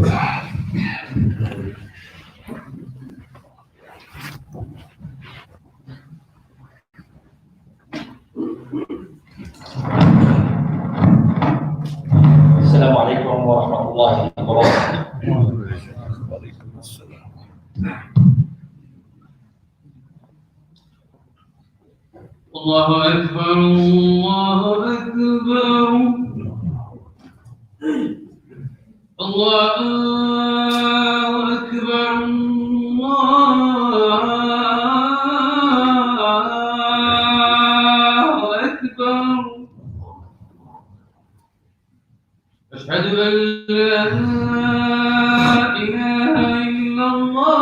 السلام عليكم ورحمة الله وبركاته. وعليكم السلام. الله أكبر الله أكبر الله أكبر الله أكبر أشهد أن لا إله إلا الله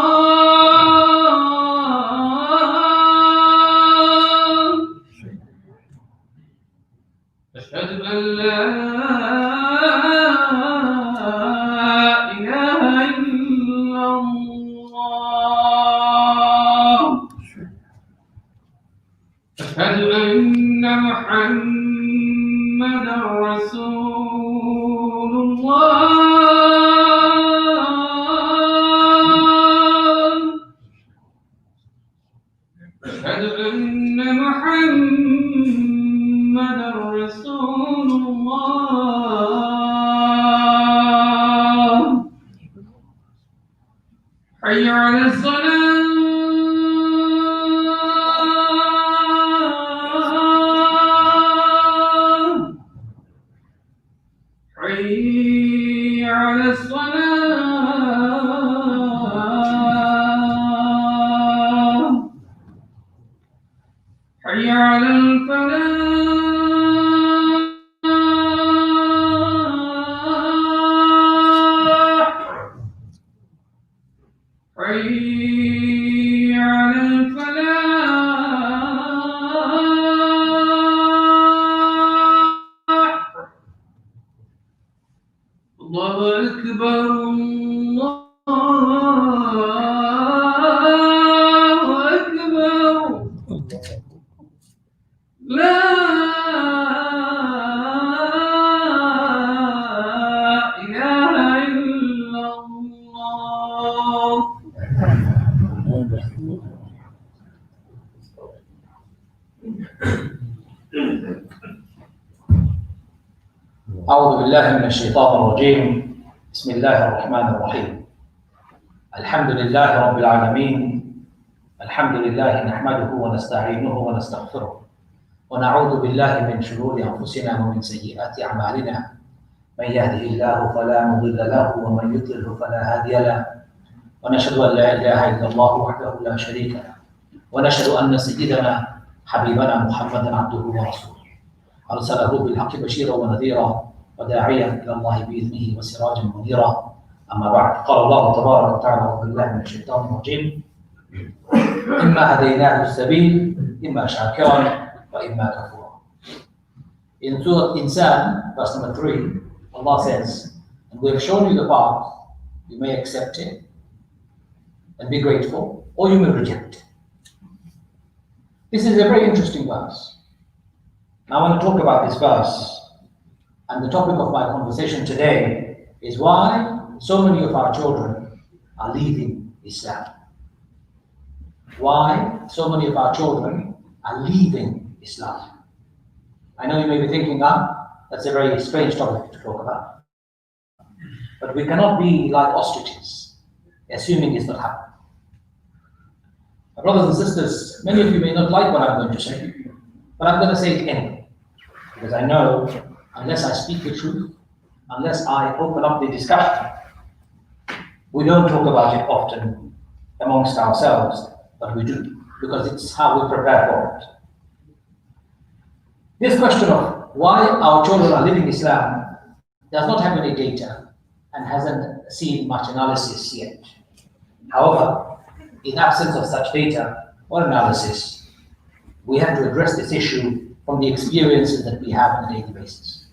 أشهد أن لا إله إلا الله أشهد أن محمدا رسول الله أشهد أن محمدا رسول الله حي على الصلاة حي على الصلاة حي على الفلاح حي على الفلاح الله أكبر الله أكبر لا إله إلا الله أعوذ بالله من الشيطان الرجيم. بسم الله الرحمن الرحيم. الحمد لله رب العالمين. الحمد لله نحمده ونستعينه ونستغفره ونعوذ بالله من شرور أنفسنا ومن سيئات أعمالنا. من يهده الله فلا مضل له ومن يضلل فلا هادي له ونشهد أن لا إله إلا الله وحده لا شريك له ونشهد أن سيدنا حبيبنا محمدا عبده ورسوله أرسله بالحق بشيرا ونذيرا وداعيا إلى الله بإذنه وسراجا منيرا. أما بعد، قال الله تبارك وتعالى: أعوذ بالله من الشيطان الرجيم. إما هديناه السبيل إما شاكرا وإما كفورا. In Surah Insan, verse number 3, Allah says, and we have shown you the path, you may accept it and be grateful, or you may reject it. This is a very interesting verse. I want to talk about this verse, and the topic of my conversation today is why so many of our children are leaving Islam. Why so many of our children are leaving Islam. I know you may be thinking, that's a very strange topic to talk about. But we cannot be like ostriches, assuming it's not happening. My brothers and sisters, many of you may not like what I'm going to say, but I'm going to say it anyway. Because I know, unless I speak the truth, unless I open up the discussion, we don't talk about it often amongst ourselves, but we do, because it's how we prepare for it. This question of why our children are leaving Islam does not have any data and hasn't seen much analysis yet. However, in absence of such data or analysis, we have to address this issue from the experiences that we have on a daily basis.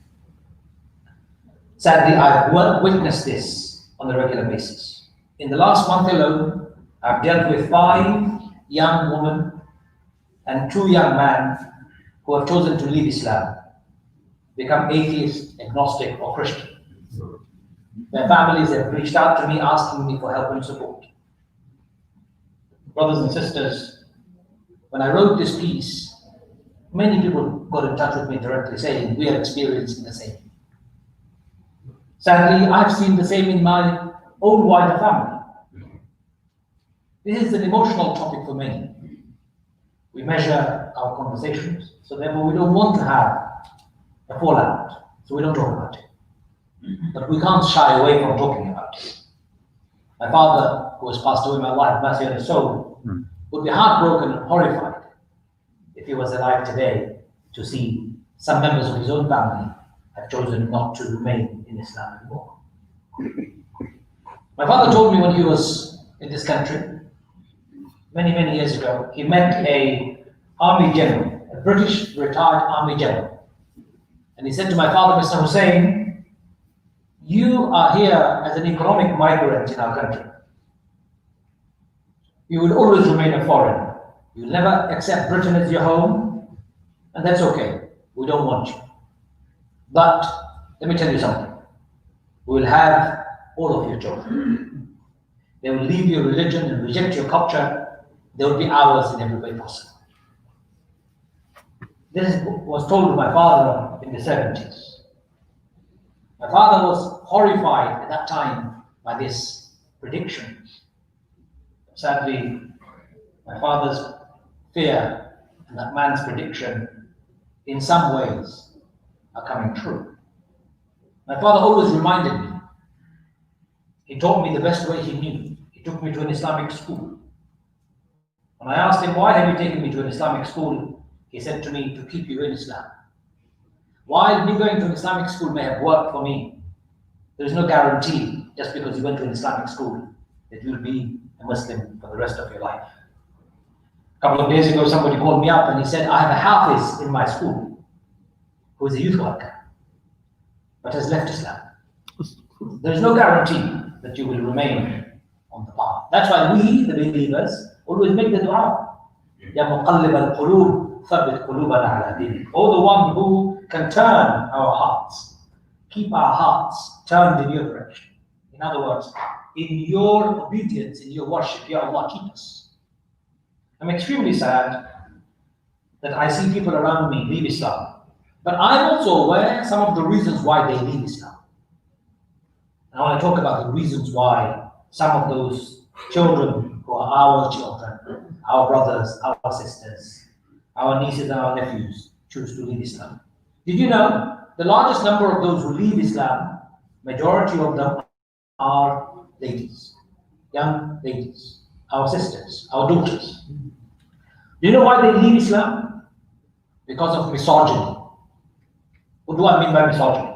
Sadly, I've witnessed this on a regular basis. In the last month alone, I've dealt with 5 young women and 2 young men who have chosen to leave Islam, become atheist, agnostic, or Christian. Their families have reached out to me asking me for help and support. Brothers and sisters, when I wrote this piece, many people got in touch with me directly saying we are experiencing the same. Sadly, I've seen the same in my own wider family. This is an emotional topic for many. We measure our conversations, so therefore we don't want to have a fallout, so we don't talk about it. But we can't shy away from talking about it. My father, who has passed away, may Allah have mercy on his soul, would be heartbroken and horrified if he was alive today to see some members of his own family have chosen not to remain in Islam anymore. My father told me when he was in this country, many years ago, he met an army general, a British retired army general. And he said to my father, Mr. Hussein, you are here as an economic migrant in our country. You will always remain a foreigner. You'll never accept Britain as your home, and that's okay. We don't want you. But let me tell you something. We will have all of your children. They will leave your religion and reject your culture. They will be ours in every way possible. This was told to my father in the 70s. My father was horrified at that time by this prediction. Sadly, my father's fear and that man's prediction in some ways are coming true. My father always reminded me. He taught me the best way he knew. He took me to an Islamic school. When I asked him, why have you taken me to an Islamic school? He said to me, to keep you in Islam. While me going to an Islamic school may have worked for me, there is no guarantee just because you went to an Islamic school that you will be a Muslim for the rest of your life. A couple of days ago, somebody called me up and he said, I have a Hafiz in my school who is a youth worker, but has left Islam. There is no guarantee that you will remain on the path. That's why we, the believers, always make the dua. Ya muqallib al-qulub, thabbit qulubana ala dinik. Oh, the one who can turn our hearts, keep our hearts turned in your direction. In other words, in your obedience, in your worship, Ya Allah, keep us. I'm extremely sad that I see people around me leave Islam. But I'm also aware of some of the reasons why they leave Islam. And I want to talk about the reasons why some of those children who are our children, our brothers, our sisters, our nieces and our nephews choose to leave Islam. Did you know the largest number of those who leave Islam, majority of them are ladies, young ladies, our sisters, our daughters. Do you know why they leave Islam? Because of misogyny. What do I mean by misogyny?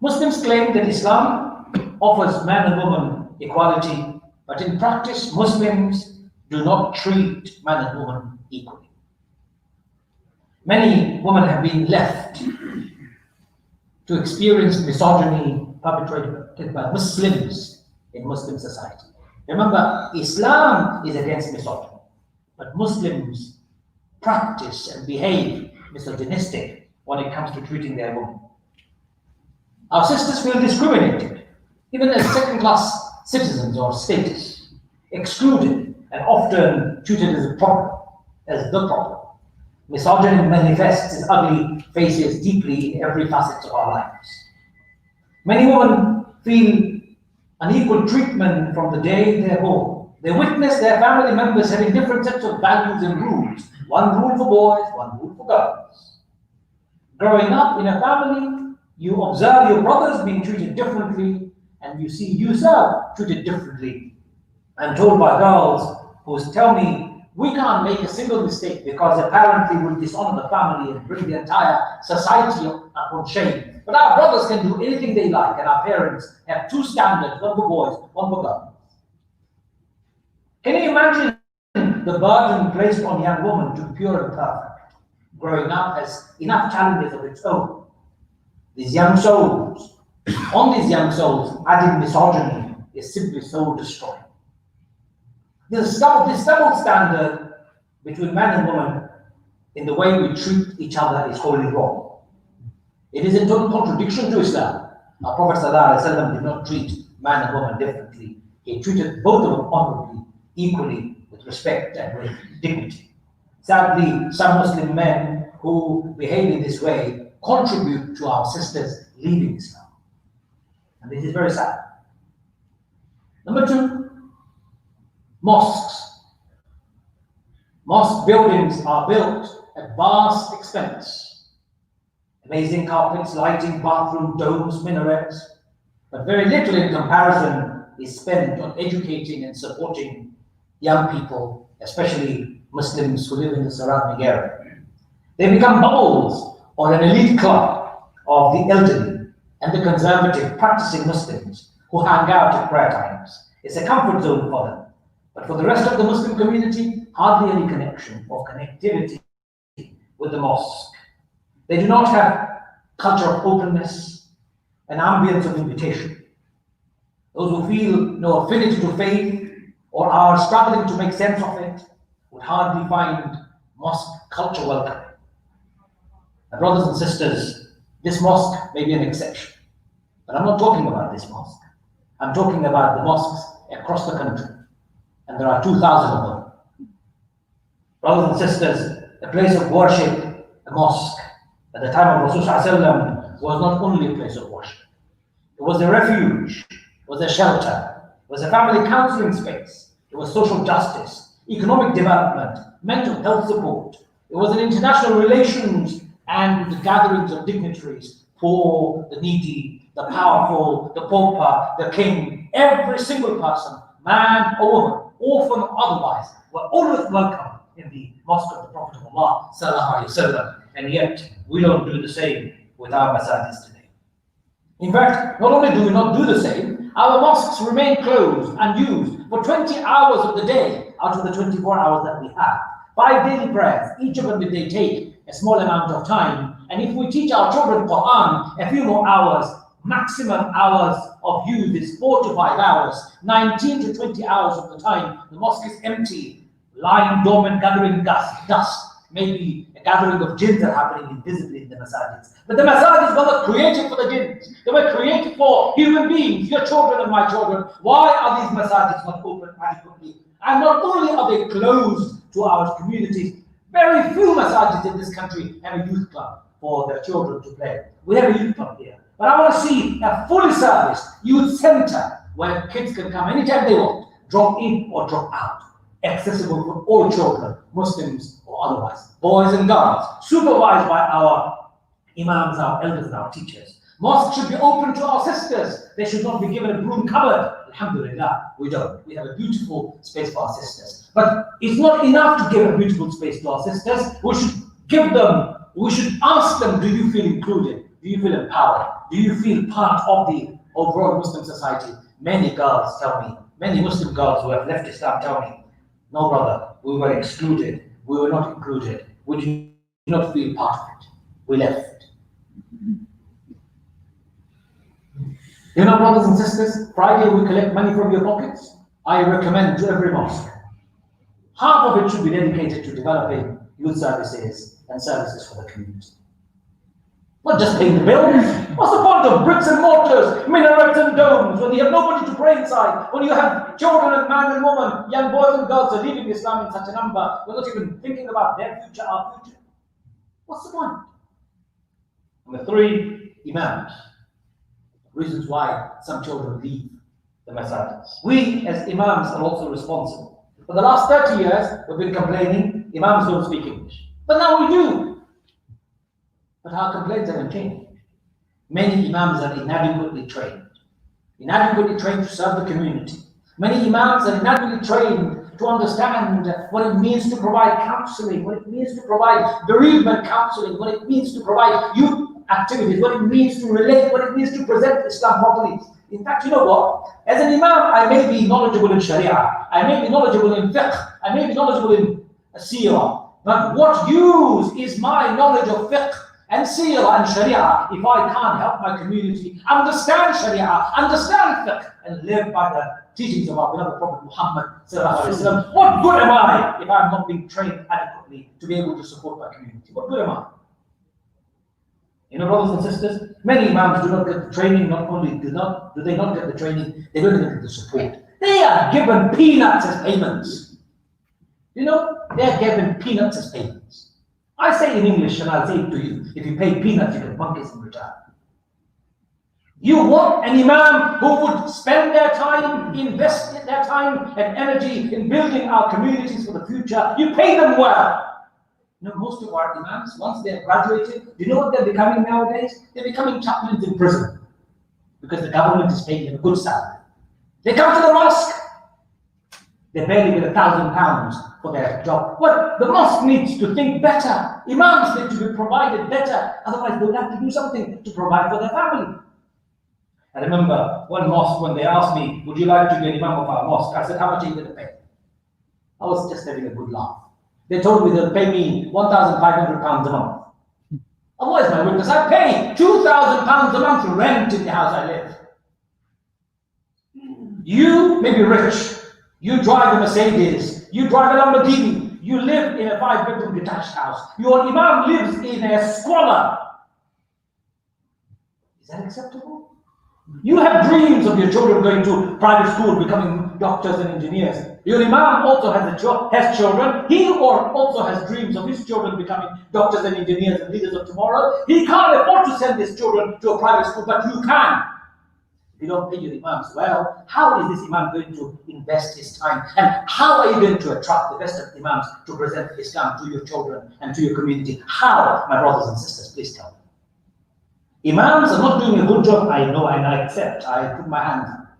Muslims claim that Islam offers man and woman equality, but in practice, Muslims do not treat man and woman equally. Many women have been left to experience misogyny perpetrated by Muslims in Muslim society. Remember, Islam is against misogyny, but Muslims practice and behave misogynistic when it comes to treating their women. Our sisters feel discriminated, even as second-class citizens or status, excluded and often treated as a problem, as the problem. Misogyny manifests its ugly faces deeply in every facet of our lives. Many women feel unequal treatment from the day they're born. They witness their family members having different sets of values and rules. One rule for boys, one rule for girls. Growing up in a family, you observe your brothers being treated differently, and you see yourself treated differently. I'm told by girls who tell me, we can't make a single mistake because apparently we'll dishonor the family and bring the entire society upon shame. But our brothers can do anything they like, and our parents have two standards, one for boys, one for girls. Can you imagine the burden placed on young women to be pure and perfect? Growing up has enough challenges of its own. These young souls, on these young souls, adding misogyny is simply soul destroying. This double standard between man and woman in the way we treat each other is wholly wrong. It is in total contradiction to Islam. Our Prophet ﷺ did not treat man and woman differently. He treated both of them honorably, equally, with respect and with dignity. Sadly, some Muslim men who behave in this way contribute to our sisters leaving Islam. And this is very sad. Number two, mosques. Mosque buildings are built at vast expense. Amazing carpets, lighting, bathroom, domes, minarets, but very little in comparison is spent on educating and supporting young people, especially Muslims who live in the surrounding area. They become bubbles or an elite club of the elderly and the conservative practicing Muslims who hang out at prayer times. It's a comfort zone for them. But for the rest of the Muslim community, hardly any connection or connectivity with the mosque. They do not have culture of openness, an ambience of invitation. Those who feel no affinity to faith or are struggling to make sense of it would hardly find mosque culture welcome. My brothers and sisters, this mosque may be an exception, but I'm not talking about this mosque. I'm talking about the mosques across the country, and there are 2,000 of them. Brothers and sisters, a place of worship, a mosque, at the time of Rasulullah was not only a place of worship. It was a refuge, it was a shelter, it was a family counseling space, it was social justice, economic development, mental health support. It was an international relations and the gatherings of dignitaries, poor, the needy, the powerful, the pauper, the king, every single person, man or woman, orphan or otherwise, were always welcome in the mosque of the Prophet of Allah sallallahu alaihi wasallam. And yet we don't do the same with our masajid today. In fact, not only do we not do the same, our mosques remain closed and used for 20 hours of the day out of the 24 hours that we have. 5 daily prayers, each of them they take a small amount of time. And if we teach our children Quran a few more hours, maximum hours of use is 4 to 5 hours. 19 to 20 hours of the time, the mosque is empty, lying dormant, gathering dust. Maybe a gathering of jinns are happening invisibly in the masajids. But the masajids were not created for the jinns. They were created for human beings, your children and my children. Why are these masajids not open adequately? And not only are they closed to our communities, very few masajids in this country have a youth club for their children to play. We have a youth club here. But I want to see a fully serviced youth center where kids can come anytime they want, drop in or drop out. Accessible for all children, Muslims or otherwise, boys and girls, supervised by our imams, our elders and our teachers. Mosques should be open to our sisters. They should not be given a broom cupboard. Alhamdulillah, we don't. We have a beautiful space for our sisters. But it's not enough to give a beautiful space to our sisters. We should give them, we should ask them, do you feel included? Do you feel empowered? Do you feel part of the overall Muslim society? Many girls tell me, many Muslim girls who have left Islam tell me, no brother, we were excluded, we were not included, we did not feel part of it, we left. You know, brothers and sisters, Friday we collect money from your pockets. I recommend to every mosque, half of it should be dedicated to developing youth services and services for the community. Not just paying the bills. What's the point of bricks and mortars, minarets and domes when you have nobody to pray inside? When you have children and man and woman, young boys and girls are leaving Islam in such a number, we're not even thinking about their future, our future. What's the point? Number 3, imams. Reasons why some children leave the masajids. We as imams are also responsible. For the last 30 years, we've been complaining, imams don't speak English. But now we do. But our complaints haven't changed. Many imams are inadequately trained to serve the community. Many imams are inadequately trained to understand what it means to provide counseling, what it means to provide bereavement counseling, what it means to provide youth activities, what it means to relate, what it means to present Islam properly. In fact, you know what? As an imam, I may be knowledgeable in Sharia, I may be knowledgeable in fiqh, I may be knowledgeable in seerah, but what use is my knowledge of fiqh and seerah and sharia if I can't help my community understand sharia, understand fiqh, and live by the teachings of our beloved Prophet Muhammad sallallahu alaihi wasallam? What good am I if I'm not being trained adequately to be able to support my community? What good am I? You know, brothers and sisters, many imams do not get the training. Not only do they not get the training, they don't even get the support. They are given peanuts as payments. You know, they are given peanuts as payments. I say in English, and I'll say it to you: if you pay peanuts, you get monkeys in return. You want an imam who would spend their time, invest their time and energy in building our communities for the future. You pay them well. You know, most of our imams, once they're graduated, do you know what they're becoming nowadays? They're becoming chaplains in prison because the government is paying them a good salary. They come to the mosque. They barely get £1,000 for their job. Well, the mosque needs to think better. Imams need to be provided better. Otherwise, they will have to do something to provide for their family. I remember one mosque, when they asked me, would you like to be an imam of our mosque? I said, how much are you going to pay? I was just having a good laugh. They told me they'll pay me £1,500 a month. Allah is my witness. I pay £2,000 a month rent in the house I live. You may be rich. You drive a Mercedes. You drive a Lamborghini. You live in a 5-bedroom detached house. Your imam lives in a squalor. Is that acceptable? You have dreams of your children going to private school, becoming doctors and engineers. Your imam also has children. He also has dreams of his children becoming doctors and engineers and leaders of tomorrow. He can't afford to send his children to a private school, but you can. If you don't pay your imams well, how is this imam going to invest his time? And how are you going to attract the best of imams to present Islam to your children and to your community? How, my brothers and sisters, please tell me. Imams are not doing a good job, I know and I accept, I put my hands up.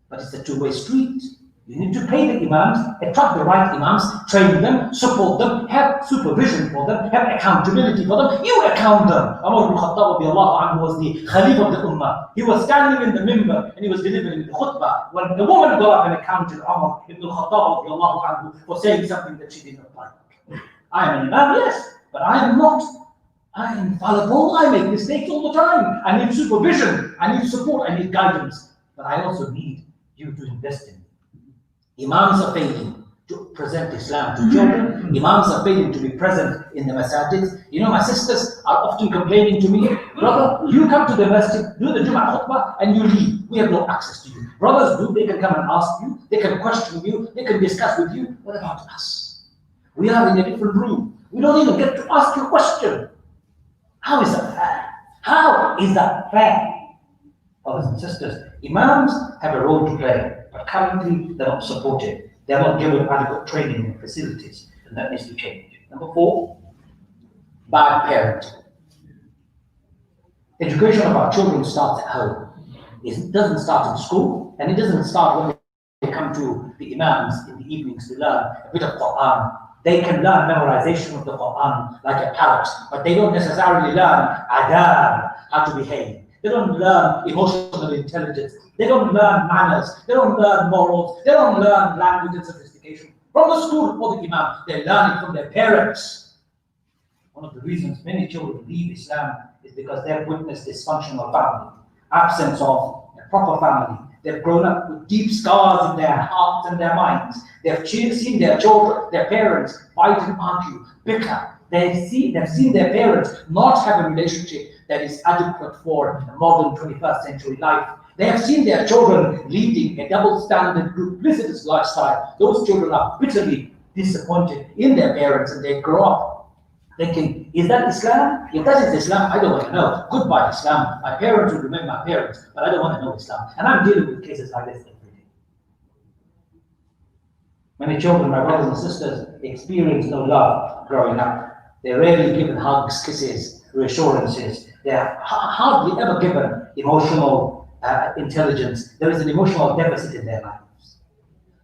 But it's a two-way street. You need to pay the imams, attract the right imams, train them, support them, have supervision for them, have accountability for them. You account them. Umar ibn Khattab was the Khalif of the Ummah. He was standing in the minbar and he was delivering the khutbah when the woman got up and accounted Umar ibn Khattab for saying something that she did not like. I am an imam, yes, but I am not. I am infallible. I make mistakes all the time. I need supervision. I need support. I need guidance. But I also need you to invest in me. Imams are failing to present Islam to children. Imams are failing to be present in the masajids. You know, my sisters are often complaining to me, brother, you come to the masjid, do the Jum'ah khutbah, and you leave. We have no access to you. Brothers do, they can come and ask you, they can question you, they can discuss with you. What about us? We are in a different room. We don't even get to ask you a question. How is that fair? How is that fair? Brothers and sisters, imams have a role to play, but currently they're not supported. They're not given adequate training and facilities, and that needs to change. Number 4, bad parenting. Education of our children starts at home. It doesn't start in school, and it doesn't start when they come to the imams in the evenings to learn a bit of Quran. They can learn memorization of the Quran like a parrot, but they don't necessarily learn adab, how to behave. They don't learn emotional intelligence. They don't learn manners. They don't learn morals. They don't learn language and sophistication from the school or the imam. They learn it from their parents. One of the reasons many children leave Islam is because they've witnessed dysfunctional family, absence of a proper family. They've grown up with deep scars in their hearts and their minds. They've seen their children, their parents fight and argue, bicker. They've seen their parents not have a relationship that is adequate for a modern 21st century life. They have seen their children leading a double-standard, duplicitous lifestyle. Those children are bitterly disappointed in their parents, and they grow up thinking, is that Islam? If that is Islam, I don't want to know. Goodbye, Islam. My parents will remain my parents, but I don't want to know Islam. And I'm dealing with cases like this every day. Many children, my brothers and sisters, experience no love growing up. They're rarely given hugs, kisses, reassurances. They're hardly ever given emotional intelligence. There is an emotional deficit in their lives.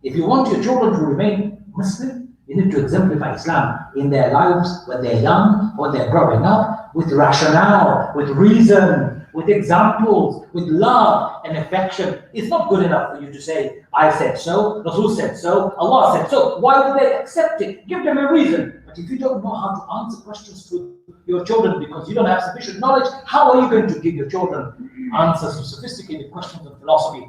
If you want your children to remain Muslim, you need to exemplify Islam in their lives when they're young, when they're growing up, with rationale, with reason, with examples, with love and affection. It's not good enough for you to say, I said so, Rasul said so, Allah said so. Why would they accept it? Give them a reason. But if you don't know how to answer questions to your children because you don't have sufficient knowledge, how are you going to give your children answers to sophisticated questions of philosophy?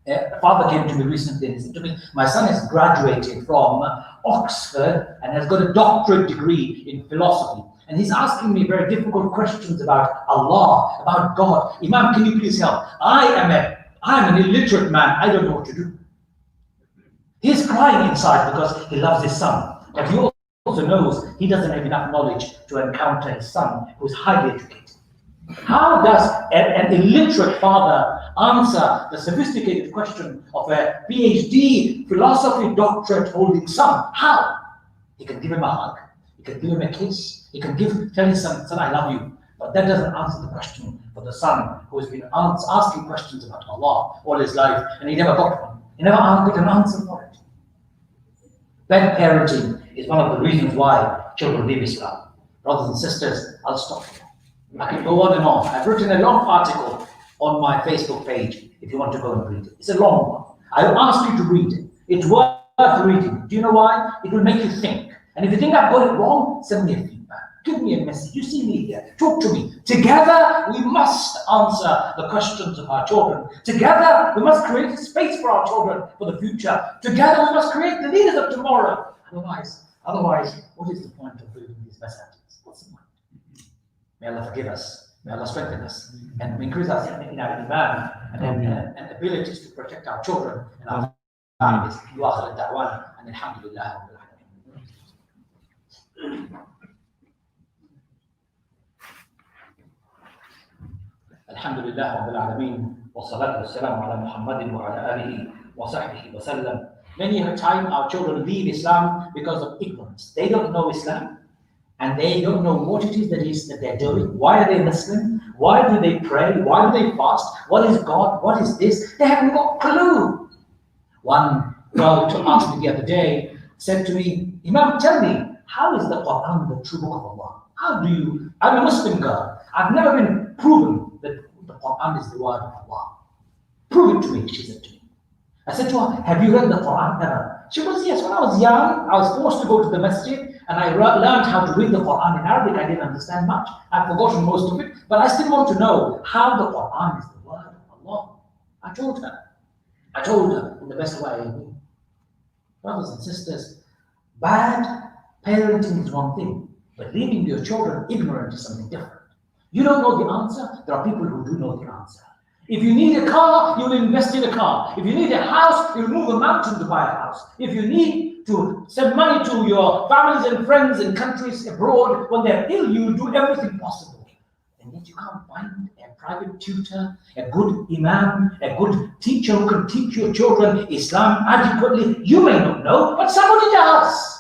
A father came to me recently and he said to me, my son has graduated from Oxford and has got a doctorate degree in philosophy. And he's asking me very difficult questions about Allah, about God. Imam, can you please help? I'm an illiterate man. I don't know what to do. He's crying inside because he loves his son. But he also knows he doesn't have enough knowledge to encounter his son, who is highly educated. How does an illiterate father answer the sophisticated question of a PhD philosophy doctorate holding son? How? He can give him a hug. He can give him a kiss. He can tell his son, I love you. But that doesn't answer the question for the son who has been asking questions about Allah all his life, and he never got one. He never got an answer for it. Bad parenting is one of the reasons why children leave Islam. Brothers and sisters, I'll stop here. I can go on and on. I've written a long article on my Facebook page if you want to go and read it. It's a long one. I will ask you to read it. It's worth reading. Do you know why? It will make you think. And if you think I've got it wrong, send me a feedback. Give me a message. You see me here. Talk to me. Together, we must answer the questions of our children. Together, we must create a space for our children for the future. Together, we must create the leaders of tomorrow. Otherwise, what is the point of building these messages? What's the point? May Allah forgive us. May Allah strengthen us and increase us in our iman and abilities to protect our children and our families. وآخر الدعوانا أن الحمد لله رب العالمين. الحمد لله رب العالمين والصلاة والسلام على محمد وعلى آله وصحبه وسلم. Many a time our children leave Islam because of ignorance. They don't know Islam. And they don't know what it is that they're doing. Why are they Muslim? Why do they pray? Why do they fast? What is God? What is this? They haven't got a clue. One girl asked me the other day, said to me, Imam, tell me, how is the Quran the true book of Allah? I'm a Muslim girl. I've never been proven that the Quran is the word of Allah. Prove it to me, she said to me. I said to her, have you read the Quran ever? She goes, yes, when I was young, I was forced to go to the masjid and I learned how to read the Quran in Arabic. I didn't understand much. I've forgotten most of it, but I still want to know how the Quran is the word of Allah. I told her in the best way I knew. Brothers and sisters, bad parenting is one thing, but leaving your children ignorant is something different. You don't know the answer, there are people who do know the answer. If you need a car, you'll invest in a car. If you need a house, you'll move a mountain to buy a house. If you need to send money to your families and friends in countries abroad when they're ill, you'll do everything possible. And yet you can't find a private tutor, a good imam, a good teacher who can teach your children Islam adequately. You may not know, but somebody does.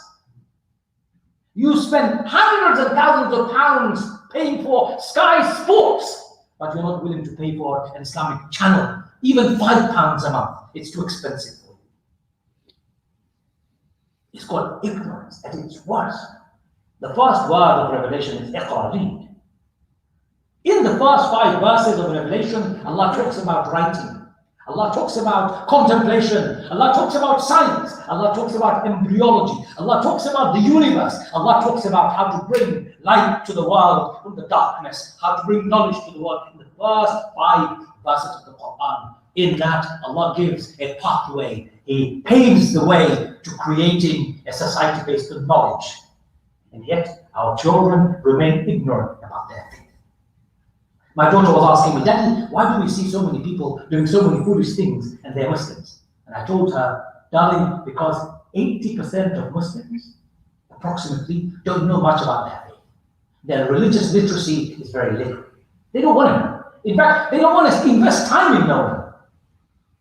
You spend hundreds and thousands of pounds paying for Sky Sports, but you're not willing to pay for an Islamic channel, even £5 a month. It's too expensive for you. It's called ignorance at its worst. The first word of Revelation is Iqra, read. In the first 5 verses of Revelation, Allah talks about writing. Allah talks about contemplation. Allah talks about science. Allah talks about embryology. Allah talks about the universe. Allah talks about how to bring light to the world from the darkness, how to bring knowledge to the world. In the first 5 verses of the Quran, in that Allah gives a pathway. He paves the way to creating a society based on knowledge. And yet, our children remain ignorant about their faith. My daughter was asking me, Daddy, why do we see so many people doing so many foolish things and they're Muslims? And I told her, darling, because 80% of Muslims, approximately, don't know much about their faith. Their religious literacy is very little. They don't want to know. In fact, they don't want to invest time in knowing.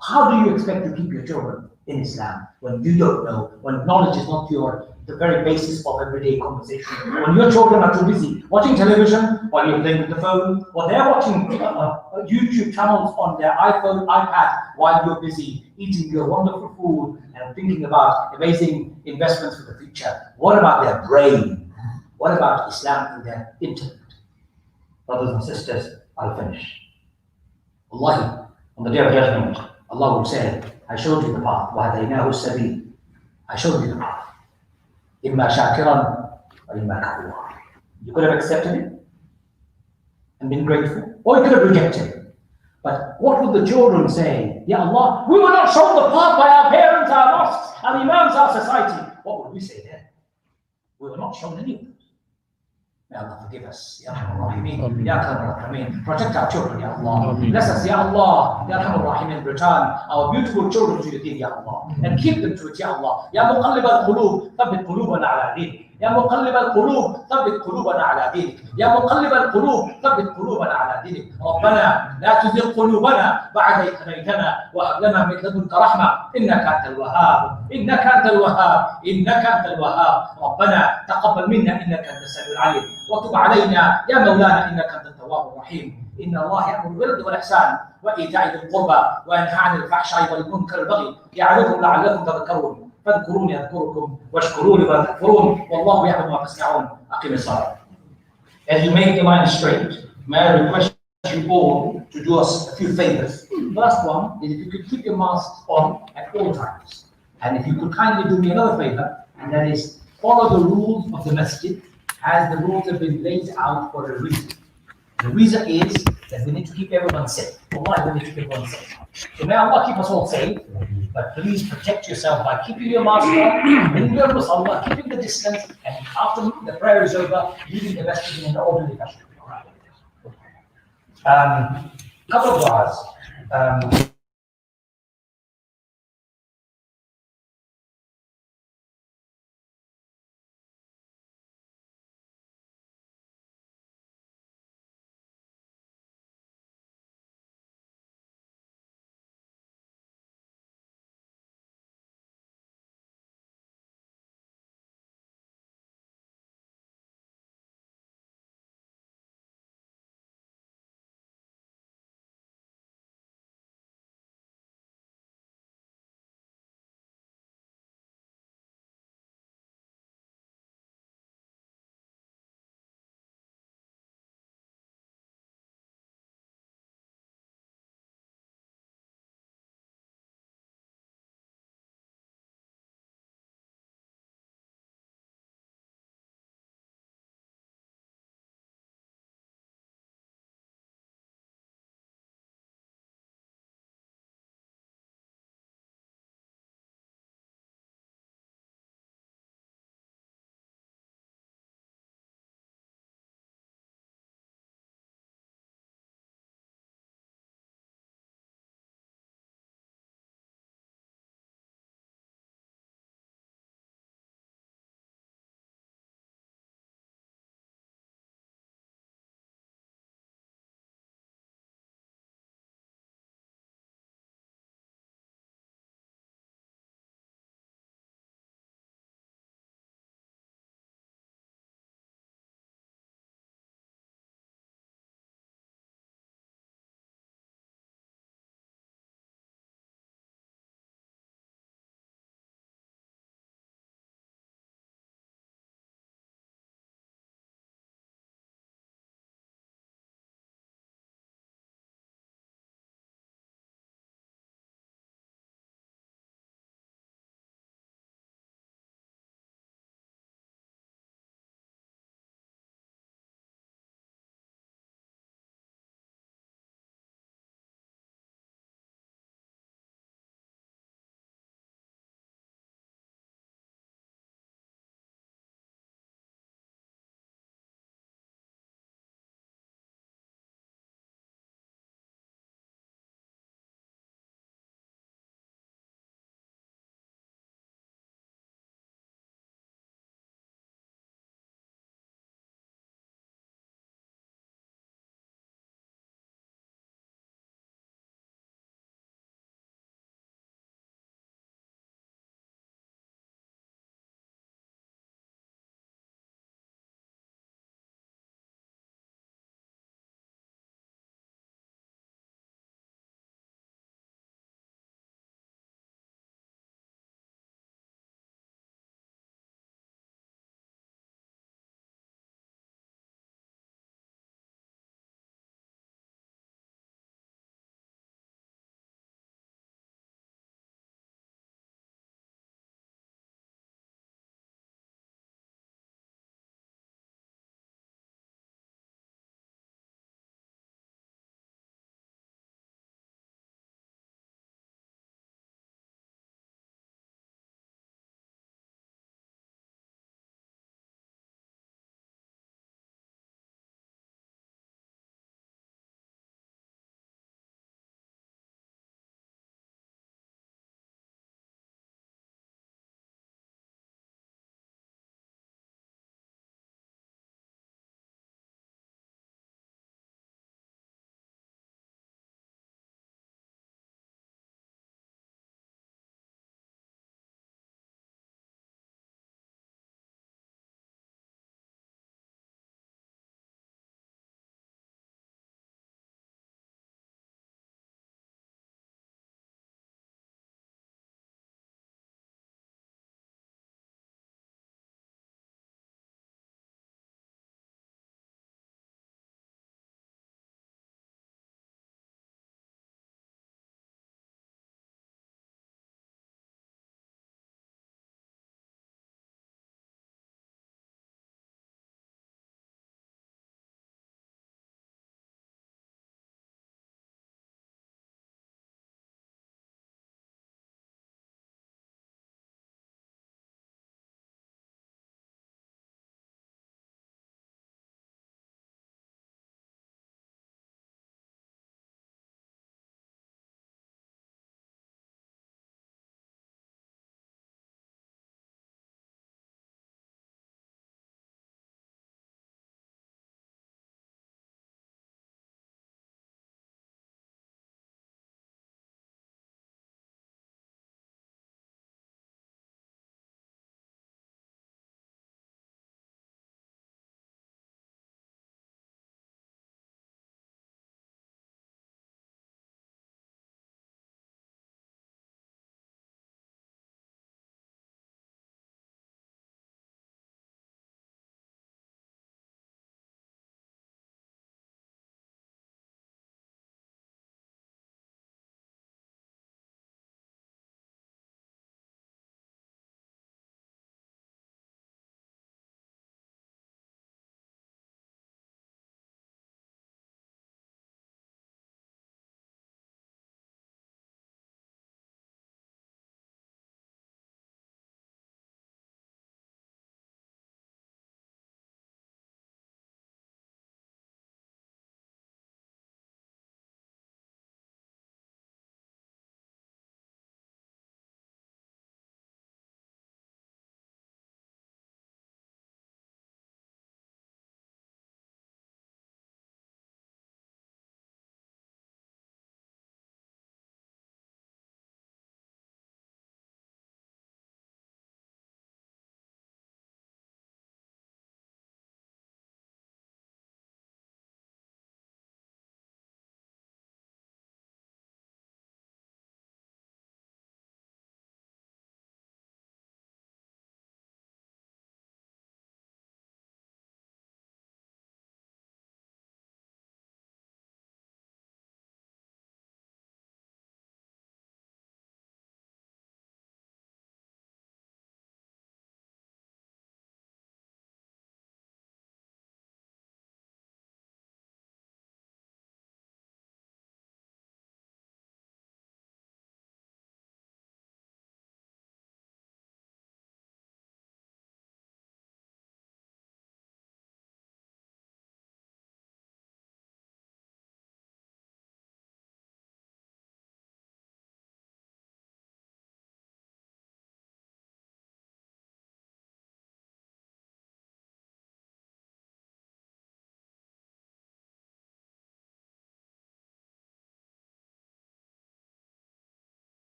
How do you expect to keep your children in Islam when you don't know, when knowledge is not the very basis of everyday conversation? When your children are too busy watching television while you're playing with the phone, or they're watching YouTube channels on their iPhone, iPad, while you're busy eating your wonderful food and thinking about amazing investments for the future. What about their brain? What about Islam in their intellect? Brothers and sisters, I'll finish. Wallahi, on the day of judgment, Allah will say, I showed you the path. وَهَدَيْنَاهُ السَّبِيلَ. I showed you the path. إِمَّا شَاكِرًا وَإِمَّا كَفُورًا. You could have accepted it and been grateful, or you could have rejected it. But what would the children say? Ya Allah, we were not shown the path by our parents, our mosques, our imams, our society. What would we say then? We were not shown any of those. May Allah forgive us. Ya Arhamar Rahimin. Ameen. Ya Akramar Rahimin. Protect our children, Ya Allah. Ameen. Bless us, Ya Allah. Ya Arhamar Rahimin. Return our beautiful children to your deen, Ya Allah. And keep them to it, Ya Allah. Ya Muqallib al-Qulub, thabbit qulubana ala dinik. يا مقلب القلوب ثبت قلوبنا على دينك يا مقلب القلوب ثبت قلوبنا على دينك ربنا لا تزغ قلوبنا بعد إذ هديتنا وهب لنا من لدنك رحمة إنك أنت الوهاب إنك أنت الوهاب إنك أنت الوهاب ربنا تقبل منا إنك أنت السميع العليم وتب علينا يا مولانا إنك أنت التواب الرحيم إن الله يأمر بالعدل والإحسان وإيتاء ذي القربى وينهى عن الفحشاء والمنكر والبغي يعظكم لعلكم تذكرون فاذكروني أذكركم واشكروني ولا تكفرون والله يعلم ما تصنعون أقم الصلاة. As you make your mind straight, may I request you all to do us a few favors. First one is if you could keep your masks on at all times. And if you could kindly do me another favor, and that is follow the rules of the masjid as the rules have been laid out for a reason. The reason is that we need to keep everyone safe. Wallahi, we need to keep everyone safe. So may Allah keep us all safe, but please protect yourself by keeping your mask on, in your musalla, keeping the distance, and after the prayer is over, leaving the masjid in an orderly fashion. Couple of du'as.